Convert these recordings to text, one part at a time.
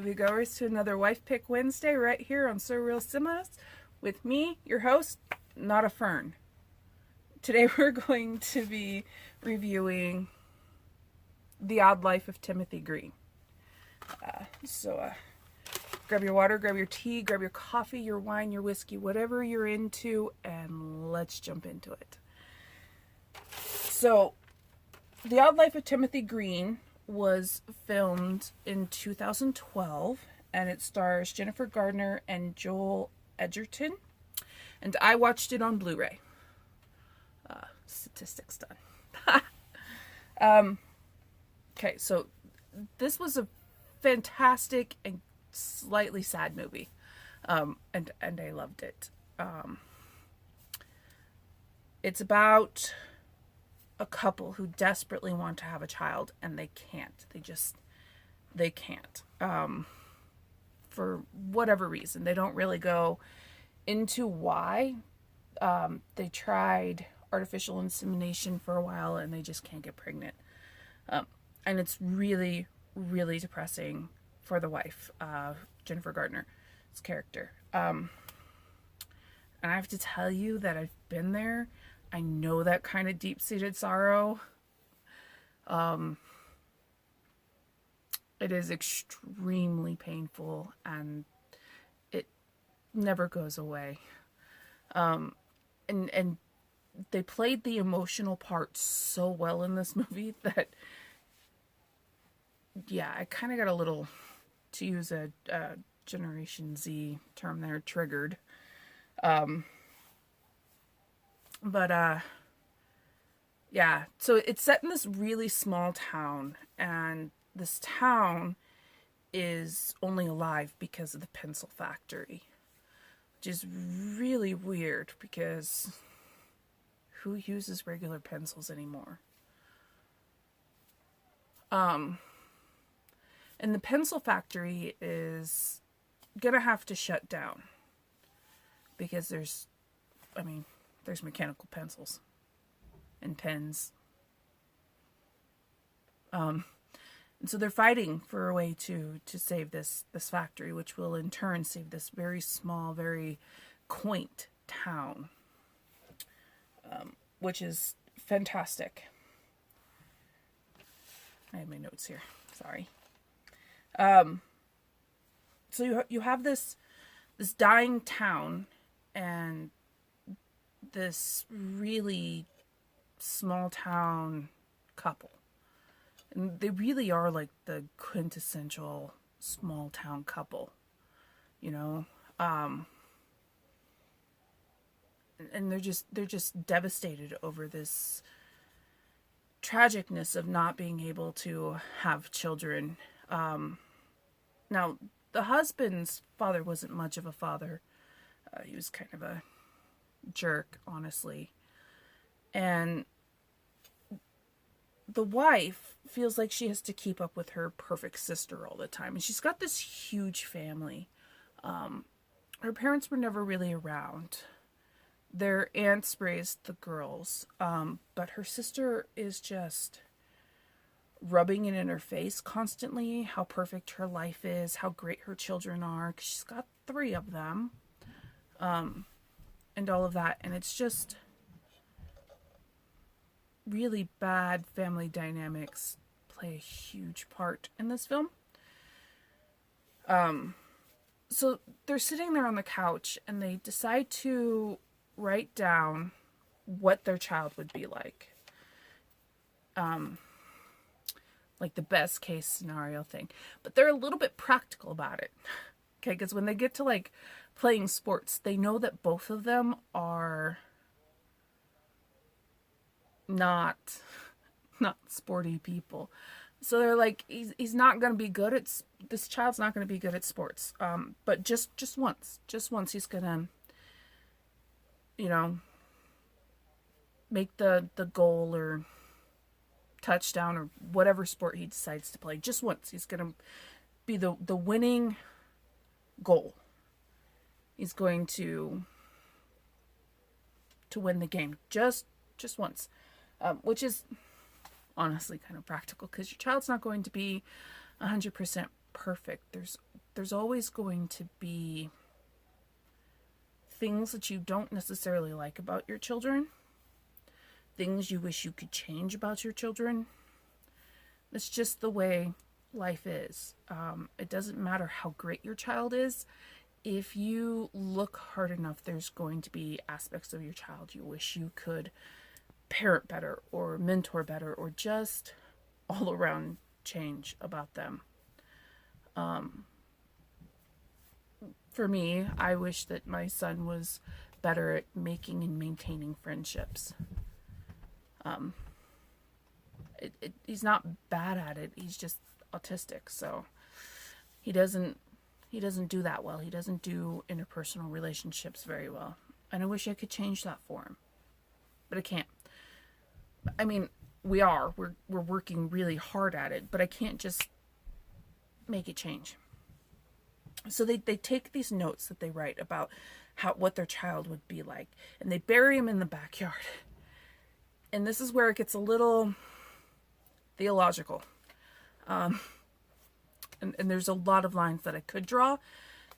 moviegoers, to another Wife Pick Wednesday right here on Surreal Cinemas with me, your host, Not a Fern. Today we're going to be reviewing The Odd Life of Timothy Green. So grab your water, grab your tea, grab your coffee, your wine, your whiskey, whatever you're into, and let's jump into it. So, The Odd Life of Timothy Green was filmed in 2012, and it stars Jennifer Gardner and Joel Edgerton, and I watched it on Blu-ray. Statistics done. Okay, so this was a fantastic and slightly sad movie, and I loved it. It's about a couple who desperately want to have a child and they can't. They can't. For whatever reason. They don't really go into why. They tried artificial insemination for a while and they just can't get pregnant. And it's really, really depressing for the wife, Jennifer Gardner's character. And I have to tell you that I've been there. I know that kind of deep-seated sorrow. It is extremely painful and it never goes away. And they played the emotional part so well in this movie that, yeah, I kind of got a little, to use a Generation Z term there, triggered. Yeah, so it's set in this really small town, and this town is only alive because of the pencil factory, which is really weird because who uses regular pencils anymore? And the pencil factory is gonna have to shut down because there's mechanical pencils and pens. And so they're fighting for a way to save this factory, which will in turn save this very small, very quaint town, which is fantastic. I have my notes here. Sorry. So you have this dying town and this really small town couple. And they really are like the quintessential small town couple, you know? And they're just devastated over this tragicness of not being able to have children. Now, the husband's father wasn't much of a father. He was kind of a jerk, honestly. And the wife feels like she has to keep up with her perfect sister all the time. And she's got this huge family. Her parents were never really around. Their aunts raised the girls. But her sister is just rubbing it in her face constantly, how perfect her life is, how great her children are. 'Cause she's got 3 of them. And all of that. And it's just really bad family dynamics play a huge part in this film. So they're sitting there on the couch and they decide to write down what their child would be like. Like the best case scenario thing. But they're a little bit practical about it. Okay, because when they get to like playing sports, they know that both of them are not sporty people. So they're like, he's not going to be good at, this child's not going to be good at sports. But just once he's going to, you know, make the goal or touchdown or whatever sport he decides to play. Just once he's going to be the winning goal. He's going to win the game just once, which is honestly kind of practical because your child's not going to be 100% perfect. There's there's always going to be things that you don't necessarily like about your children, things you wish you could change about your children. It's just the way life is. It doesn't matter how great your child is. If you look hard enough, there's going to be aspects of your child you wish you could parent better or mentor better or just all around change about them. For me, I wish that my son was better at making and maintaining friendships. He's not bad at it. He's just autistic, so he doesn't do that well. He doesn't do interpersonal relationships very well, and I wish I could change that for him, but I can't. I mean, we're working really hard at it, but I can't just make it change. So they take these notes that they write about what their child would be like, and they bury him in the backyard. And this is where it gets a little theological. And there's a lot of lines that I could draw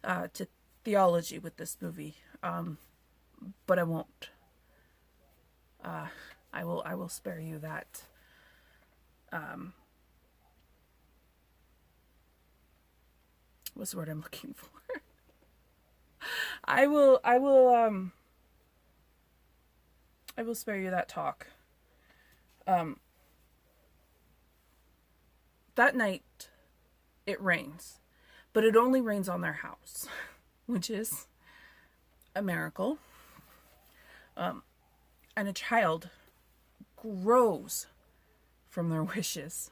to theology with this movie, but I won't. I will spare you that. What's the word I'm looking for? I will spare you that talk. That night, it rains, but it only rains on their house, which is a miracle. And a child grows from their wishes.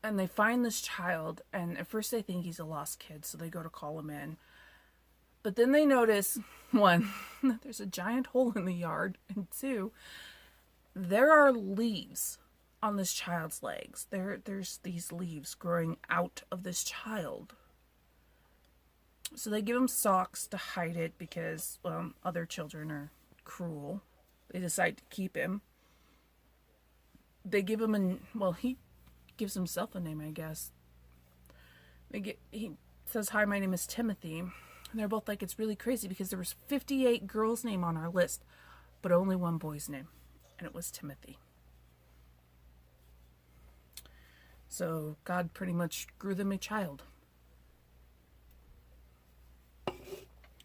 And they find this child, and at first they think he's a lost kid, so they go to call him in. But then they notice, one, that there's a giant hole in the yard, and two, there are leaves on this child's legs. There's these leaves growing out of this child. So they give him socks to hide it because, well, other children are cruel. They decide to keep him. They give him he gives himself a name, I guess. He says, "Hi, my name is Timothy." And they're both like, "It's really crazy because there was 58 girls' name on our list, but only one boy's name, and it was Timothy." So God pretty much grew them a child.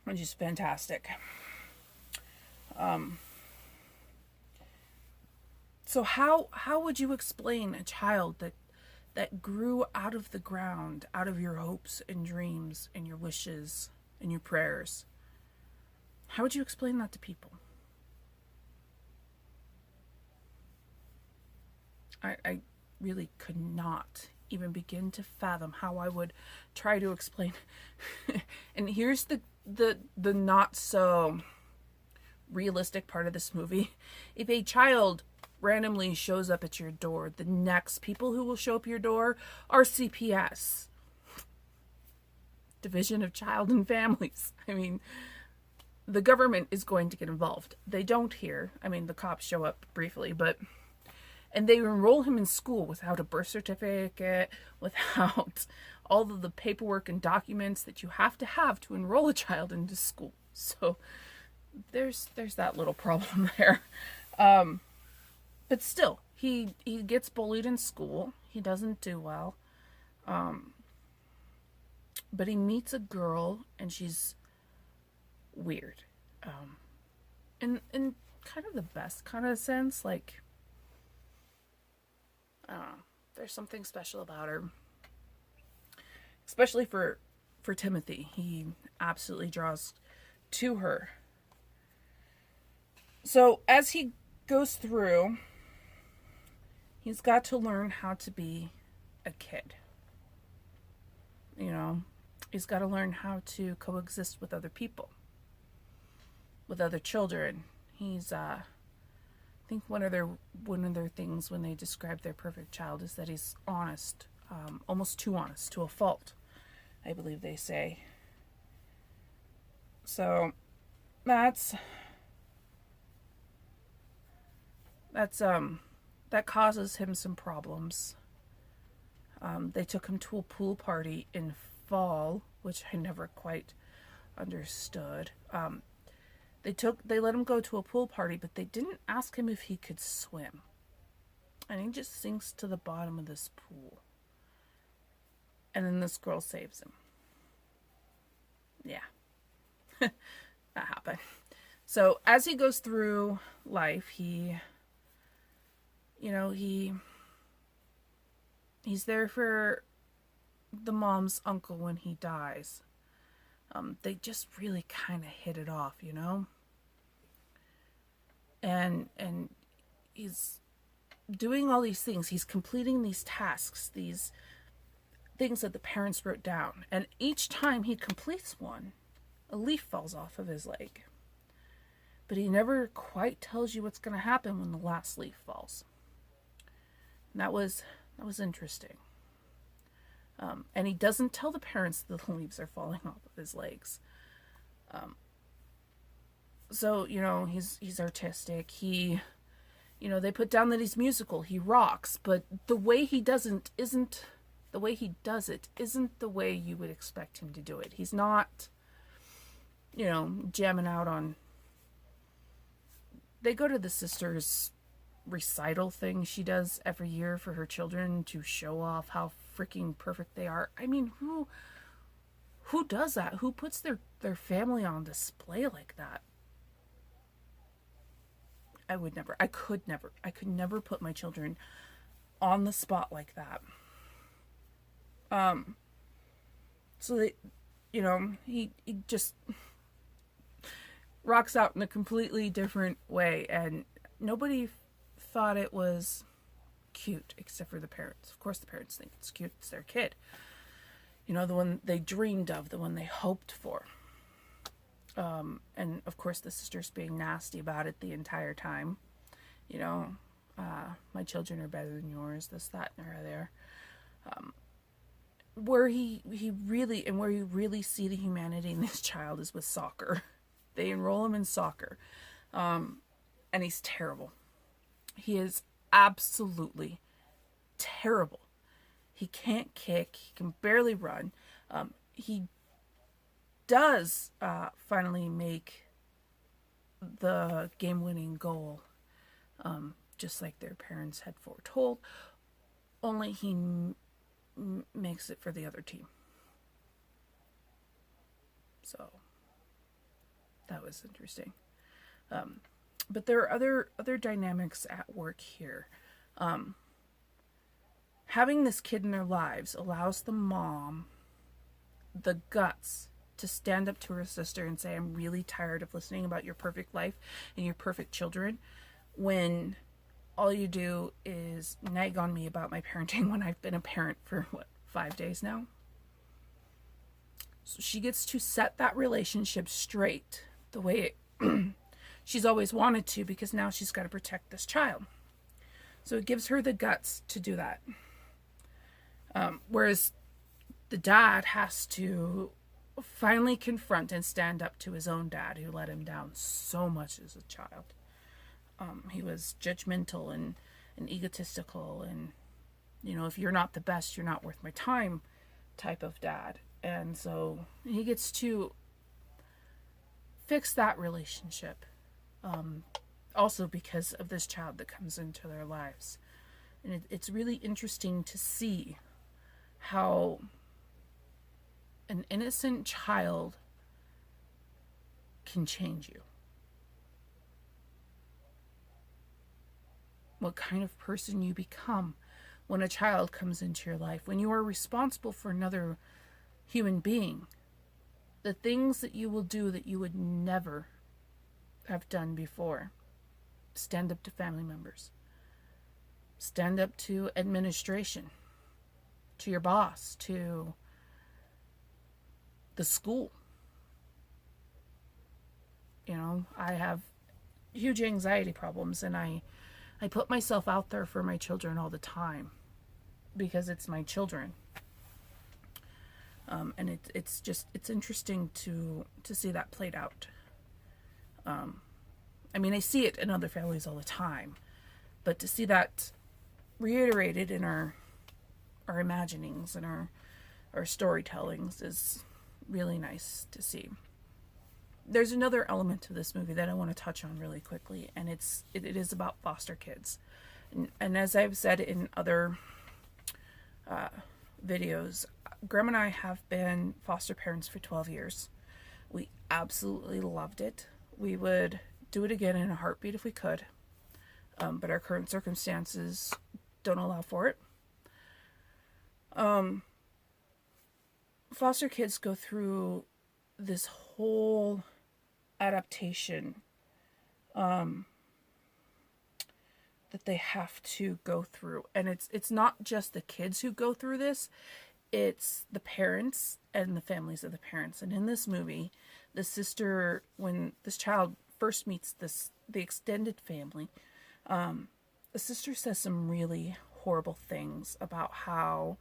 Which is fantastic. So how would you explain a child that grew out of the ground, out of your hopes and dreams and your wishes and your prayers? How would you explain that to people? I really could not even begin to fathom how I would try to explain. And here's the not so realistic part of this movie. If a child randomly shows up at your door, the next people who will show up your door are CPS, Division of Child and Families. I mean, the government is going to get involved. They don't here. I mean, the cops show up briefly, and they enroll him in school without a birth certificate, without all of the paperwork and documents that you have to enroll a child into school. So there's that little problem there. But still, he gets bullied in school. He doesn't do well. But he meets a girl, and she's weird. In kind of the best kind of sense, like, I don't know, there's something special about her. Especially for Timothy. He absolutely draws to her. So as he goes through, he's got to learn how to be a kid. You know, he's got to learn how to coexist with other people, with other children. He's I think one of their things when they describe their perfect child is that he's honest, almost too honest, to a fault, I believe they say. So that causes him some problems. They took him to a pool party in fall, which I never quite understood. They let him go to a pool party, but they didn't ask him if he could swim. And he just sinks to the bottom of this pool. And then this girl saves him. Yeah. That happened. So as he goes through life, he's there for the mom's uncle when he dies. They just really kind of hit it off, and he's doing all these things. He's completing these tasks, these things that the parents wrote down. And each time he completes one, a leaf falls off of his leg. But he never quite tells you what's going to happen when the last leaf falls. And that was interesting. And he doesn't tell the parents that the leaves are falling off of his legs. So, he's artistic. They put down that he's musical. He rocks, but the way he does it isn't the way you would expect him to do it. He's not, jamming out on. They go to the sister's recital thing she does every year for her children to show off how freaking perfect they are. I mean, who does that? Who puts their family on display like that? I could never put my children on the spot like that. So they, he just rocks out in a completely different way, and nobody thought it was cute except for the parents. Of course the parents think it's cute. It's their kid. The one they dreamed of, the one they hoped for. And of course the sister's being nasty about it the entire time. My children are better than yours, this, that, and the other. Where you really see the humanity in this child is with soccer. They enroll him in soccer. And he's terrible. He is absolutely terrible. He can't kick. He can barely run. He does finally make the game-winning goal, just like their parents had foretold. Only he makes it for the other team. So that was interesting. But there are other dynamics at work here. Having this kid in their lives allows the mom the guts to stand up to her sister and say, I'm really tired of listening about your perfect life and your perfect children, when all you do is nag on me about my parenting when I've been a parent for 5 days now. So she gets to set that relationship straight the way she's always wanted to, because now she's got to protect this child. So it gives her the guts to do that. Whereas the dad has to finally confront and stand up to his own dad, who let him down so much as a child. He was judgmental and egotistical, and if you're not the best, you're not worth my time type of dad. And so he gets to fix that relationship, also because of this child that comes into their lives. And it's really interesting to see how an innocent child can change you. What kind of person you become when a child comes into your life, when you are responsible for another human being. The things that you will do that you would never have done before. Stand up to family members. Stand up to administration. To your boss. To the school. I have huge anxiety problems, and I put myself out there for my children all the time because it's my children. And it's interesting to see that played out. I see it in other families all the time, but to see that reiterated in our our imaginings and our storytellings is really nice to see. There's another element to this movie that I want to touch on really quickly, and it is about foster kids. And as I've said in other videos, Graham and I have been foster parents for 12 years. We absolutely loved it. We would do it again in a heartbeat if we could, but our current circumstances don't allow for it. Foster kids go through this whole adaptation that they have to go through, and it's not just the kids who go through this, it's the parents and the families of the parents. And in this movie, the sister, when this child first meets the extended family, the sister says some really horrible things about how,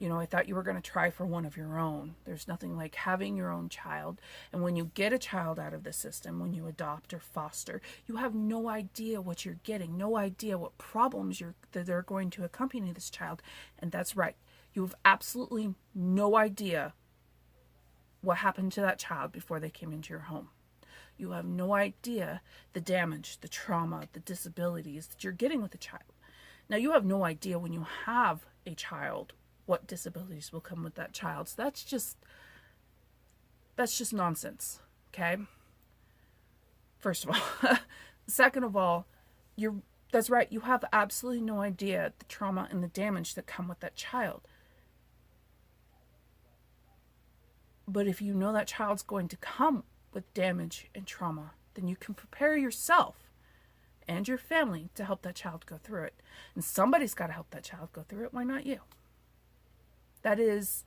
I thought you were going to try for one of your own. There's nothing like having your own child. And when you get a child out of the system, when you adopt or foster, you have no idea what you're getting, no idea what problems that are going to accompany this child. And that's right. You have absolutely no idea what happened to that child before they came into your home. You have no idea the damage, the trauma, the disabilities that you're getting with a child. Now, you have no idea when you have a child what disabilities will come with that child. So that's just nonsense, okay? First of all. Second of all, that's right, you have absolutely no idea the trauma and the damage that come with that child. But if you know that child's going to come with damage and trauma, then you can prepare yourself and your family to help that child go through it. And somebody's got to help that child go through it. Why not you? That is,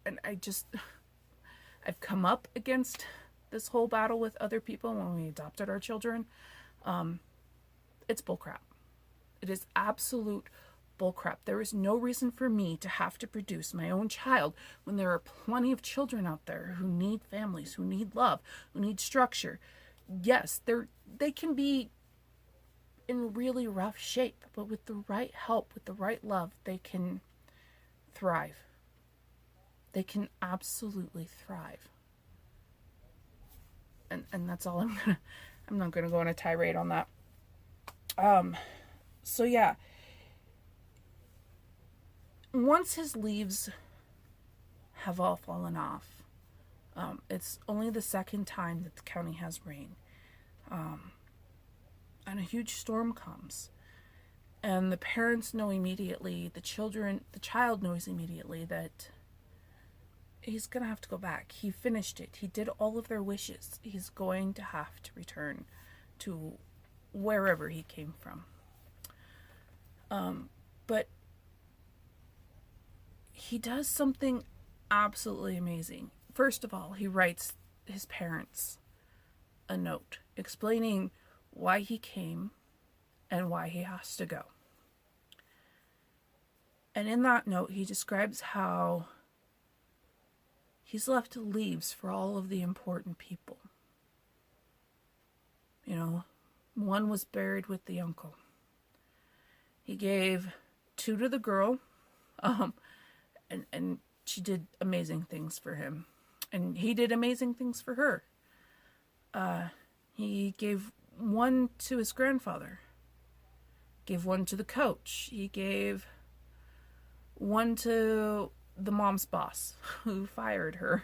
and I've come up against this whole battle with other people when we adopted our children. It's bullcrap. It is absolute bullcrap. There is no reason for me to have to produce my own child when there are plenty of children out there who need families, who need love, who need structure. Yes, they can be in really rough shape, but with the right help, with the right love, they can thrive. They can absolutely thrive. And that's all I'm not gonna go on a tirade on that. So yeah. Once his leaves have all fallen off, it's only the second time that the county has rain. And a huge storm comes. And the parents know immediately, the child knows immediately that he's going to have to go back. He finished it. He did all of their wishes. He's going to have to return to wherever he came from. But he does something absolutely amazing. First of all, he writes his parents a note explaining why he came and why he has to go. And in that note, he describes how he's left leaves for all of the important people. One was buried with the uncle. He gave 2 to the girl, and she did amazing things for him. And he did amazing things for her. He gave 1 to his grandfather. Gave 1 to the coach. He gave 1 to the mom's boss who fired her.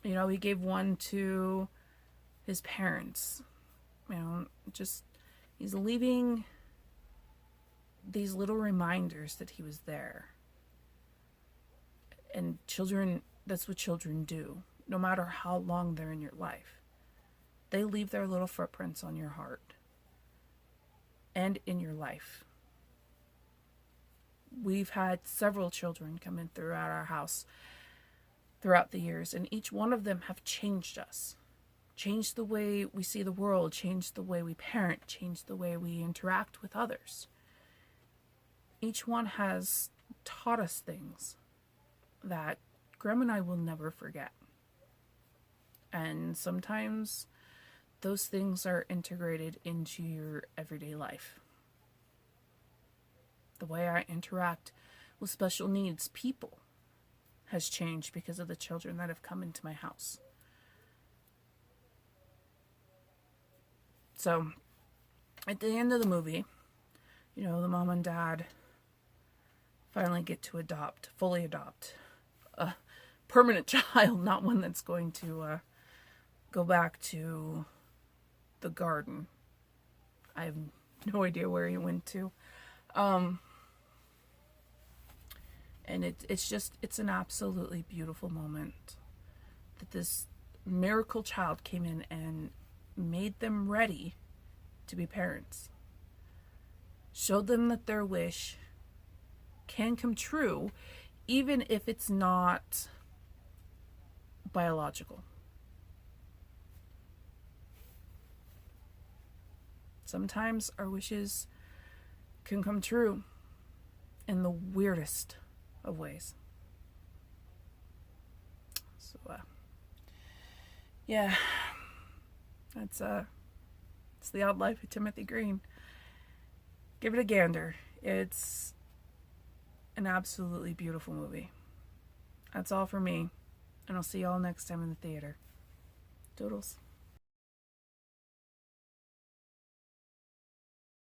He gave 1 to his parents. He's leaving these little reminders that he was there. And children, that's what children do. No matter how long they're in your life, they leave their little footprints on your heart and in your life. We've had several children come in throughout our house throughout the years, and each one of them have changed us. Changed the way we see the world, changed the way we parent, changed the way we interact with others. Each one has taught us things that Graham and I will never forget. And sometimes those things are integrated into your everyday life. The way I interact with special needs people has changed because of the children that have come into my house. So, at the end of the movie, you know, the mom and dad finally get to fully adopt a permanent child, not one that's going to go back to the garden. I have no idea where he went to. And it's an absolutely beautiful moment that this miracle child came in and made them ready to be parents. Showed them that their wish can come true, even if it's not biological. Sometimes our wishes can come true in the weirdest of ways. So, yeah, it's The Odd Life of Timothy Green. Give it a gander. It's an absolutely beautiful movie. That's all for me, and I'll see y'all next time in the theater. Toodles.